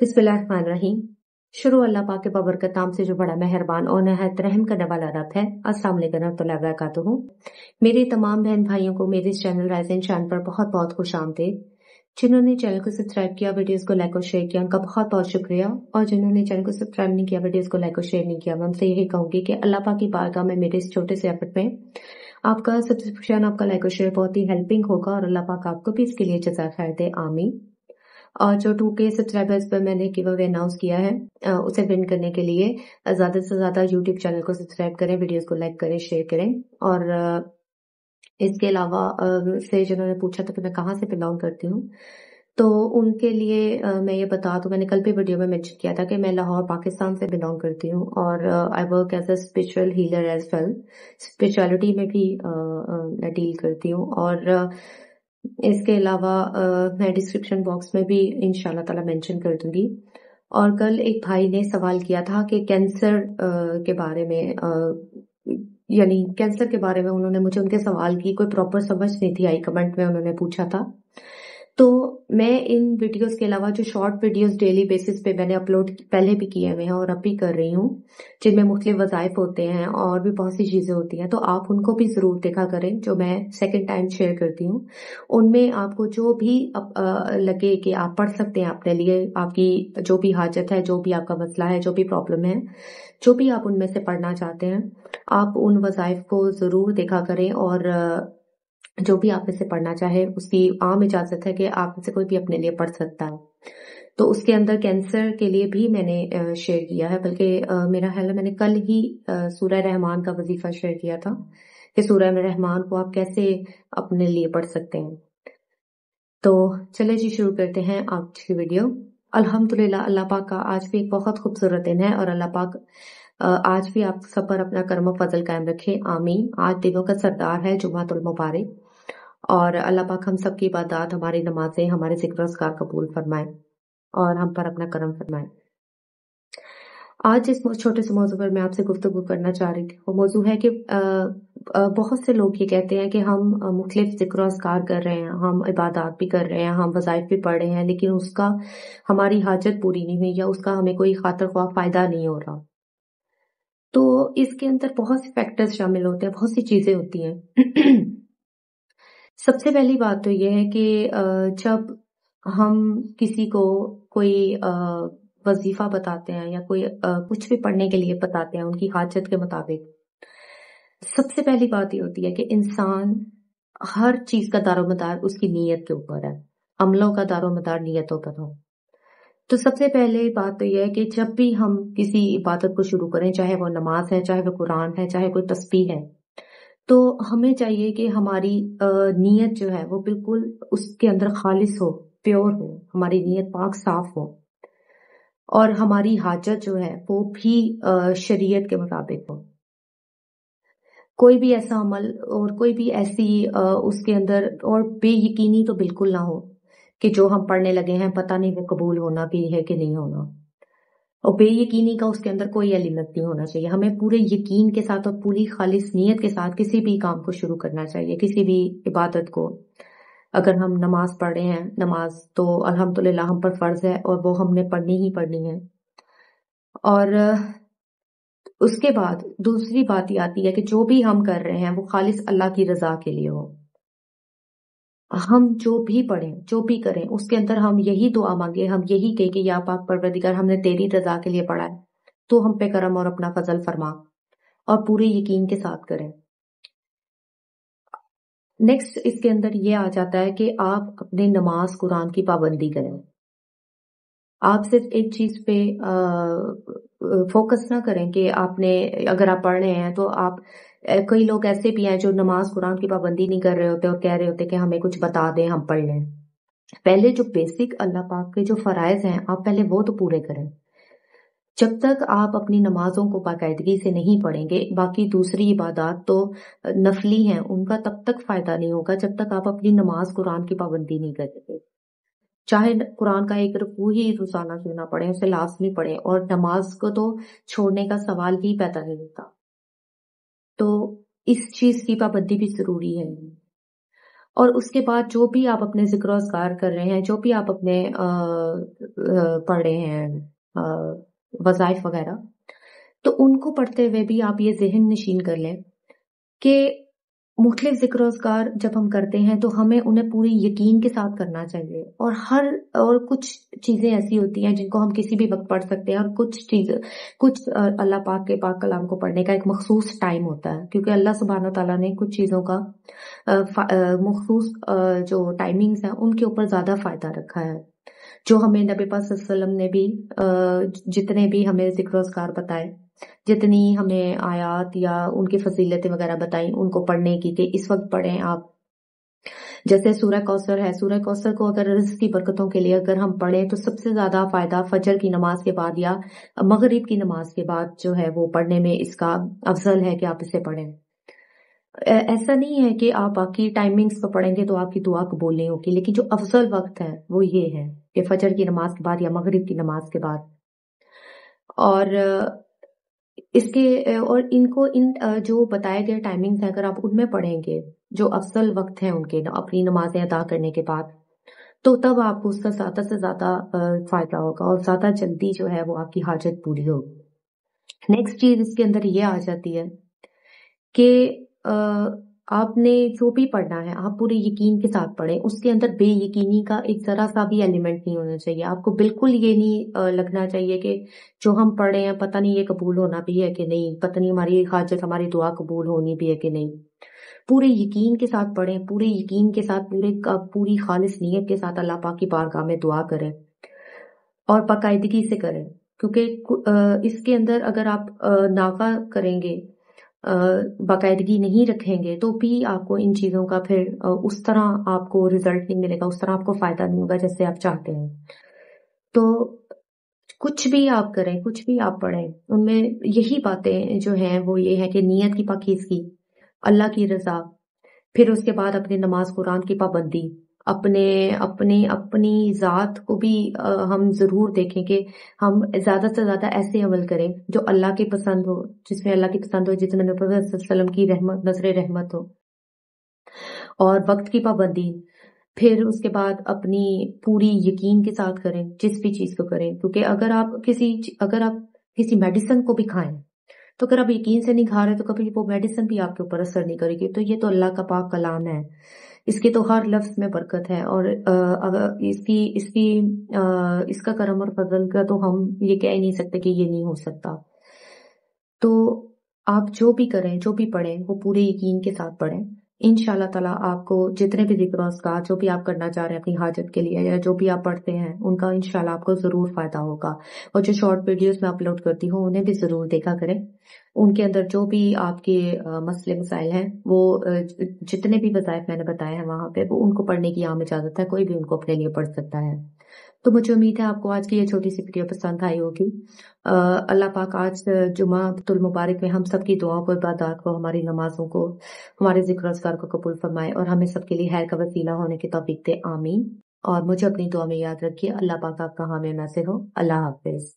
बिस्मिल्लाहिर्रहमानिर्रहीम। शुरू अल्लाह पाक के बाबरकत नाम से जो बड़ा मेहरबान और नहायत रहम करने वाला रब है। अस्सलाम वालेकुम रहमतुल्लाहि व बरकातुहू। मेरे तमाम बहन भाइयों को मेरे इस चैनल राइजिंग चैनल पर बहुत बहुत खुश आमदीद। जिन्होंने चैनल को सब्सक्राइब किया, वीडियोस को लाइक और शेयर किया, उनका बहुत बहुत शुक्रिया। और जिन्होंने चैनल को सब्सक्राइब नहीं किया, वीडियोस को लाइक और शेयर नहीं किया, मैं उनसे यही कहूंगी कि अल्लाह पाक की बारगाह में मेरे इस छोटे से एफर्ट में आपका सब्सक्रिप्शन, आपका लाइक और शेयर बहुत ही हेल्पिंग होगा और अल्लाह पाक आपको भी इसके लिए जज़ा खैर दे, आमीन। और जो 2K सब्सक्राइबर्स पर मैंने गिव अवे अनाउंस किया है, उसे विन करने के लिए ज्यादा से ज्यादा यूट्यूब चैनल को सब्सक्राइब करें, वीडियोस को लाइक करें, शेयर करें। और इसके अलावा से जिन्होंने पूछा था कि मैं कहाँ से बिलोंग करती हूँ, तो उनके लिए मैं ये बता दूं, मैंने कल भी वीडियो में मेंशन किया था कि मैं लाहौर पाकिस्तान से बिलोंग करती हूँ और I work as a spiritual healer as well. Spirituality में भी मैं डील करती हूँ। और इसके अलावा मैं डिस्क्रिप्शन बॉक्स में भी इंशाल्लाह ताला मेंशन कर दूंगी। और कल एक भाई ने सवाल किया था कि कैंसर के बारे में, यानी कैंसर के बारे में उन्होंने मुझे उनके सवाल की कोई प्रॉपर समझ नहीं थी आई, कमेंट में उन्होंने पूछा था। तो मैं इन वीडियोस के अलावा जो शॉर्ट वीडियोस डेली बेसिस पे मैंने अपलोड पहले भी किए हुए हैं और अब भी कर रही हूँ, जिनमें मुख्तलिफ वज़ाइफ होते हैं और भी बहुत सी चीजें होती हैं, तो आप उनको भी जरूर देखा करें, जो मैं सेकंड टाइम शेयर करती हूँ। उनमें आपको जो भी लगे कि आप पढ़ सकते हैं अपने लिए, आपकी जो भी हाजत है, जो भी आपका मसला है, जो भी प्रॉब्लम है, जो भी आप उनमें से पढ़ना चाहते हैं, आप उन वज़ाइफ को जरूर देखा करें। और जो भी आप में से पढ़ना चाहे उसकी आम इजाजत है कि आप में से कोई भी अपने लिए पढ़ सकता है। तो उसके अंदर कैंसर के लिए भी मैंने शेयर किया है, बल्कि मेरा ख्याल है मैंने कल ही सूरह रहमान का वजीफा शेयर किया था कि सूरह रहमान को आप कैसे अपने लिए पढ़ सकते हैं। तो चले जी शुरू करते हैं आज की वीडियो। अल्हम्दुलिल्लाह, अल्लाह पाक का आज भी एक बहुत खूबसूरत दिन है और अल्लाह पाक आज भी आप सब पर अपना करम फजल कायम रखे, आमीन। आज दिनों का सरदार है जुमातुल मुबारक और अल्लाह पाक हम सब की इबादत, हमारी नमाजें, हमारे जिक्र अस्कार कबूल फरमाए और हम पर अपना करम फरमाए। आज इस छोटे से मौजू पर मैं आपसे गुफ्तगू करना चाह रही थी। वो मौजू है कि बहुत से लोग ये कहते हैं कि हम मुख्तलिफ जिक्र अस्कार कर रहे हैं, हम इबादत भी कर रहे हैं, हम वज़ाइफ भी पढ़ रहे हैं, लेकिन उसका हमारी हाजत पूरी नहीं हुई या उसका हमें कोई खातिर ख्वाह फायदा नहीं हो रहा। तो इसके अंदर बहुत से फैक्टर्स शामिल होते हैं, बहुत सी चीजें होती हैं। सबसे पहली बात तो यह है कि जब हम किसी को कोई वजीफा बताते हैं या कोई कुछ भी पढ़ने के लिए बताते हैं उनकी हाजत के मुताबिक, सबसे पहली बात ये होती है कि इंसान, हर चीज का दारोमदार उसकी नीयत के ऊपर है, अमलों का दारोमदार नीयतों पर हो। तो सबसे पहले बात तो यह है कि जब भी हम किसी इबादत को शुरू करें, चाहे वो नमाज है, चाहे वो कुरान है, चाहे कोई तस्बीह है, तो हमें चाहिए कि हमारी नीयत जो है वो बिल्कुल उसके अंदर खालिस हो, प्योर हो, हमारी नीयत पाक साफ हो और हमारी हाजत जो है वो भी शरीयत के मुताबिक हो। कोई भी ऐसा अमल और कोई भी ऐसी उसके अंदर, और बेयकीनी तो बिल्कुल ना हो कि जो हम पढ़ने लगे हैं पता नहीं वो कबूल होना भी है कि नहीं होना, और बेयकीनी का उसके अंदर कोई एलिमेंट नहीं होना चाहिए। हमें पूरे यकीन के साथ और पूरी खालिस नीयत के साथ किसी भी काम को शुरू करना चाहिए, किसी भी इबादत को। अगर हम नमाज पढ़ रहे हैं, नमाज तो अल्हम्दुलिल्लाह हम पर फर्ज है और वो हमने पढ़नी ही पढ़नी है। और उसके बाद दूसरी बात ये आती है कि जो भी हम कर रहे हैं वो खालिस अल्लाह की रजा के लिए हो। हम जो भी पढ़ें, जो भी करें, उसके अंदर हम यही दुआ मांगे, हम यही कहें कि या पाक परवरदिगार, हमने तेरी रजा के लिए पढ़ा है, तो हम पे करम और अपना फजल फरमा, और पूरे यकीन के साथ करें। नेक्स्ट इसके अंदर ये आ जाता है कि आप अपने नमाज कुरान की पाबंदी करें। आप सिर्फ एक चीज पे फोकस ना करें कि आपने, अगर आप पढ़ रहे हैं तो आप, कई लोग ऐसे भी हैं जो नमाज कुरान की पाबंदी नहीं कर रहे होते और कह रहे होते कि हमें कुछ बता दें, हम पढ़ लें। पहले जो बेसिक अल्लाह पाक के जो फराइज हैं, आप पहले वो तो पूरे करें। जब तक आप अपनी नमाजों को बाकायदगी से नहीं पढ़ेंगे, बाकी दूसरी इबादत तो नफली हैं, उनका तब तक फायदा नहीं होगा जब तक आप अपनी नमाज कुरान की पाबंदी नहीं करेंगे। चाहे कुरान का एक रुकू ही रोजाना क्यों ना पढ़े, उसे लाजमी पढ़े, और नमाज को तो छोड़ने का सवाल ही पैदा नहीं होता। तो इस चीज की पाबंदी भी जरूरी है। اور اس کے بعد جو بھی آپ اپنے ذکر و اذکار کر رہے ہیں، جو بھی آپ اپنے پڑھ رہے ہیں وظائف وغیرہ، تو ان کو پڑھتے ہوئے بھی آپ یہ ذہن نشین کر لیں کہ مختلف ذکر و اذکار جب ہم کرتے ہیں تو ہمیں انہیں پوری یقین کے ساتھ کرنا چاہیے، اور کچھ چیزیں ایسی ہوتی ہیں جن کو ہم کسی بھی وقت پڑھ سکتے ہیں، اور کچھ اللہ پاک کے پاک کلام کو پڑھنے کا ایک مخصوص ٹائم ہوتا ہے، کیونکہ اللہ سبحانہ و تعالیٰ نے کچھ چیزوں کا مخصوص جو ٹائمنگز ہیں ان کے اوپر زیادہ فائدہ رکھا ہے، جو ہمیں نبی پاک صلی اللہ علیہ وسلم نے بھی جتنے بھی ہمیں ذکر و اذکار بتائے، جتنی ہمیں آیات یا ان کی فضیلتیں وغیرہ بتائیں ان کو پڑھنے کی کہ اس وقت پڑھیں آپ. جیسے سورہ کوثر ہے، سورہ کوثر کو اگر رزق کی برکتوں کے لیے اگر ہم پڑھیں تو سب سے زیادہ فائدہ فجر کی نماز کے بعد یا مغرب کی نماز کے بعد جو ہے وہ پڑھنے میں اس کا افضل ہے کہ آپ اسے پڑھیں. ایسا نہیں ہے کہ آپ باقی ٹائمنگز پہ پڑھیں گے تو آپ کی دعا قبول نہیں ہوگی، لیکن جو افضل وقت ہے وہ یہ ہے کہ فجر کی نماز کے بعد یا مغرب کی نماز کے بعد. اور اس کے اور ان جو بتائے گئے ٹائمنگز ہیں اگر آپ ان میں پڑھیں گے جو افضل وقت ہیں ان کے اپنی نمازیں ادا کرنے کے بعد، تو تب آپ کو اس کا زیادہ سے زیادہ فائدہ ہوگا اور زیادہ جلدی جو ہے وہ آپ کی حاجت پوری ہوگی. نیکسٹ چیز اس کے اندر یہ آ جاتی ہے کہ آپ نے جو بھی پڑھنا ہے آپ پورے یقین کے ساتھ پڑھیں، اس کے اندر بے یقینی کا ایک ذرا سا بھی ایلیمنٹ نہیں ہونا چاہیے. آپ کو بالکل یہ نہیں لگنا چاہیے کہ جو ہم پڑھ رہے ہیں پتہ نہیں یہ قبول ہونا بھی ہے کہ نہیں، پتہ نہیں ہماری حاجت ہماری دعا قبول ہونی بھی ہے کہ نہیں. پورے یقین کے ساتھ پڑھیں، پورے یقین کے ساتھ پوری خالص نیت کے ساتھ اللہ پاک کی بارگاہ میں دعا کریں اور باقاعدگی سے کریں، کیونکہ اس کے اندر اگر آپ ناغہ کریں گے، باقاعدگی نہیں رکھیں گے تو بھی آپ کو ان چیزوں کا پھر اس طرح آپ کو رزلٹ نہیں ملے گا، اس طرح آپ کو فائدہ نہیں ہوگا جیسے آپ چاہتے ہیں. تو کچھ بھی آپ کریں، کچھ بھی آپ پڑھیں، ان میں یہی باتیں جو ہیں وہ یہ ہے کہ نیت کی پاکیزگی، اللہ کی رضا، پھر اس کے بعد اپنی نماز قرآن کی پابندی، اپنی ذات کو بھی ہم ضرور دیکھیں کہ ہم زیادہ سے زیادہ ایسے عمل کریں جو اللہ کی پسند ہو، جس میں اللہ کی پسند ہو، جس میں نبی صلی اللہ علیہ وسلم کی رحمت، نظر رحمت ہو. اور وقت کی پابندی، پھر اس کے بعد اپنی پوری یقین کے ساتھ کریں جس بھی چیز کو کریں، کیونکہ اگر آپ کسی میڈیسن کو بھی کھائیں تو اگر آپ یقین سے نہیں کھا رہے تو کبھی وہ میڈیسن بھی آپ کے اوپر اثر نہیں کرے گی. تو یہ تو اللہ کا پاک کلام ہے، اس کے تو ہر لفظ میں برکت ہے، اور اس کا کرم اور فضل کا تو ہم یہ کہہ ہی نہیں سکتے کہ یہ نہیں ہو سکتا. تو آپ جو بھی کریں، جو بھی پڑھیں وہ پورے یقین کے ساتھ پڑھیں. انشاءاللہ تعالیٰ آپ کو جتنے بھی ذکر و اذکار جو بھی آپ کرنا چاہ رہے ہیں اپنی حاجت کے لیے یا جو بھی آپ پڑھتے ہیں ان کا انشاءاللہ آپ کو ضرور فائدہ ہوگا. اور جو شارٹ ویڈیوز میں اپلوڈ کرتی ہوں انہیں بھی ضرور دیکھا کریں. ان کے اندر جو بھی آپ کے مسئلے مسائل ہیں وہ جتنے بھی وظائف میں نے بتائے ہیں وہاں پہ وہ ان کو پڑھنے کی عام اجازت ہے، کوئی بھی ان کو اپنے لیے پڑھ سکتا ہے. تو مجھے امید ہے آپ کو آج کی یہ چھوٹی سی ویڈیو پسند آئی ہوگی. اللہ پاک آج جمعہ المبارک میں ہم سب کی دعاؤں کو، عبادات کو، ہماری نمازوں کو، ہمارے ذکر و اذکار کو قبول فرمائے اور ہمیں سب کے لیے خیر کا وسیلہ ہونے کی توفیق دے. آمین. اور مجھے اپنی دعا میں یاد رکھیے. اللہ پاک آپ کا حامی ناصر ہو. اللہ حافظ.